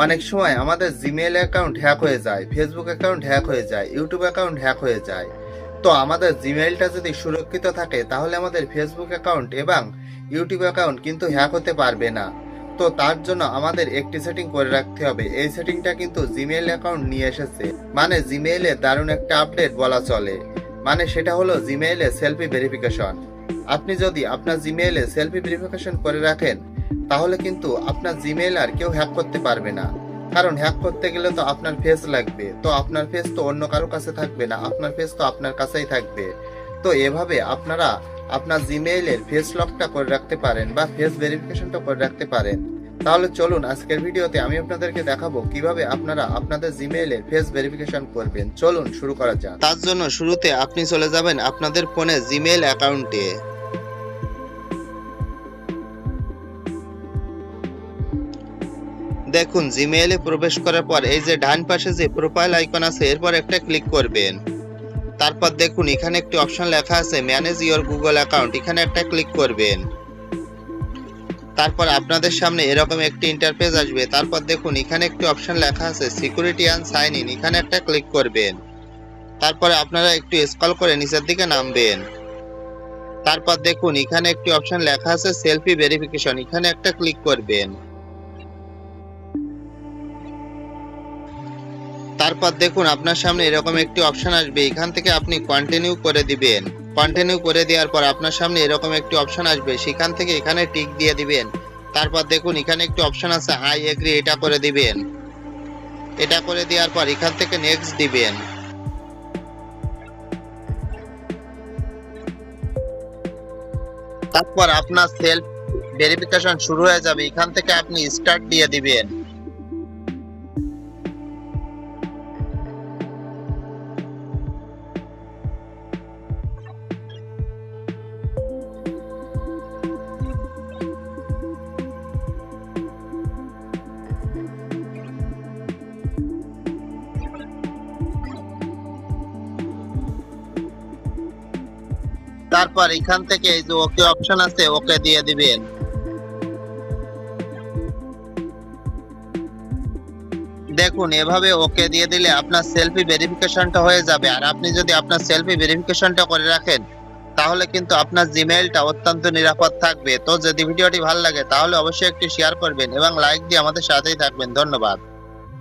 অনেক সময় আমাদের জিমেইল অ্যাকাউন্ট হ্যাক হয়ে যায়, ফেসবুক অ্যাকাউন্ট হ্যাক হয়ে যায়, ইউটিউব অ্যাকাউন্ট হ্যাক হয়ে যায়। তো আমাদের জিমেইলটা যদি সুরক্ষিত থাকে তাহলে আমাদের ফেসবুক অ্যাকাউন্ট এবং ইউটিউব অ্যাকাউন্ট কিন্তু হ্যাক হতে পারবে না। তো তার জন্য আমাদের একটি সেটিং করে রাখতে হবে। এই সেটিংটা কিন্তু জিমেইল অ্যাকাউন্ট নিয়ে এসেছে, মানে জিমেইলে দারুণ একটা আপডেট বলা চলে। মানে সেটা হলো জিমেইলে সেলফি ভেরিফিকেশন। আপনি যদি আপনার জিমেইলে সেলফি ভেরিফিকেশন করে রাখেন তাহলে কিন্তু আপনার জিমেইল আর কেউ হ্যাক করতে পারবে না। কারণ হ্যাক করতে গেলে তো আপনার ফেস লাগবে, তো আপনার ফেস তো অন্য কারো কাছে থাকবে না, আপনার ফেস তো আপনার কাছেই থাকবে। তো এভাবে আপনারা আপনার জিমেইলের ফেস লকটা করে রাখতে পারেন বা ফেস ভেরিফিকেশনটা করে রাখতে পারেন। তাহলে চলুন আজকের ভিডিওতে আমি আপনাদেরকে দেখাবো কিভাবে আপনারা আপনাদের জিমেইলের ফেস ভেরিফিকেশন করবেন। চলুন শুরু করা যাক। তার জন্য শুরুতে আপনি চলে যাবেন আপনাদের ফোনে জিমেইল অ্যাকাউন্টে। দেখুন জিমেইলে প্রবেশ করার পর এই যে ডান পাশে যে প্রোফাইল আইকন আছে এরপর একটা ক্লিক করবেন। তারপর দেখুন এখানে একটি অপশন লেখা আছে ম্যানেজ ইওর গুগল অ্যাকাউন্ট, এখানে একটা ক্লিক করবেন। তারপর আপনাদের সামনে এরকম একটি ইন্টারফেস আসবে। তারপর দেখুন এখানে একটি অপশন লেখা আছে সিকিউরিটি অ্যান্ড সাইন ইন, এখানে একটা ক্লিক করবেন। তারপরে আপনারা একটু স্ক্রল করে নিচের দিকে নামবেন। তারপর দেখুন এখানে একটি অপশন লেখা আছে সেলফি ভেরিফিকেশন, এখানে একটা ক্লিক করবেন। তারপর দেখুন আপনার সামনে এরকম একটি অপশন আসবে, এখান থেকে আপনি কন্টিনিউ করে দিবেন। কন্টিনিউ করে দেওয়ার পর আপনার সামনে এরকম একটি অপশন আসবে, সেখান থেকে এখানে টিক দিয়ে দিবেন। তারপর দেখুন এখানে একটি অপশন আছে আই এগ্রি, এটা করে দিবেন। এটা করে দেওয়ার পর এখান থেকে নেক্সট দিবেন। তারপর আপনার সেলফ ভেরিফিকেশন শুরু হয়ে যাবে, এখান থেকে আপনি স্টার্ট দিয়ে দিবেন। তারপর এখান থেকে এই যে ওকে অপশন আছে ওকে দিয়ে দিবেন। দেখুন এভাবে ওকে দিয়ে দিলে আপনার সেলফি ভেরিফিকেশনটা হয়ে যাবে। আর আপনি যদি আপনার সেলফি ভেরিফিকেশনটা করে রাখেন তাহলে কিন্তু আপনার জিমেইলটা অত্যন্ত নিরাপদ থাকবে। তো যদি ভিডিওটি ভালো লাগে তাহলে অবশ্যই একটি শেয়ার করবেন এবং লাইক দিয়ে আমাদের সাথেই থাকবেন। ধন্যবাদ।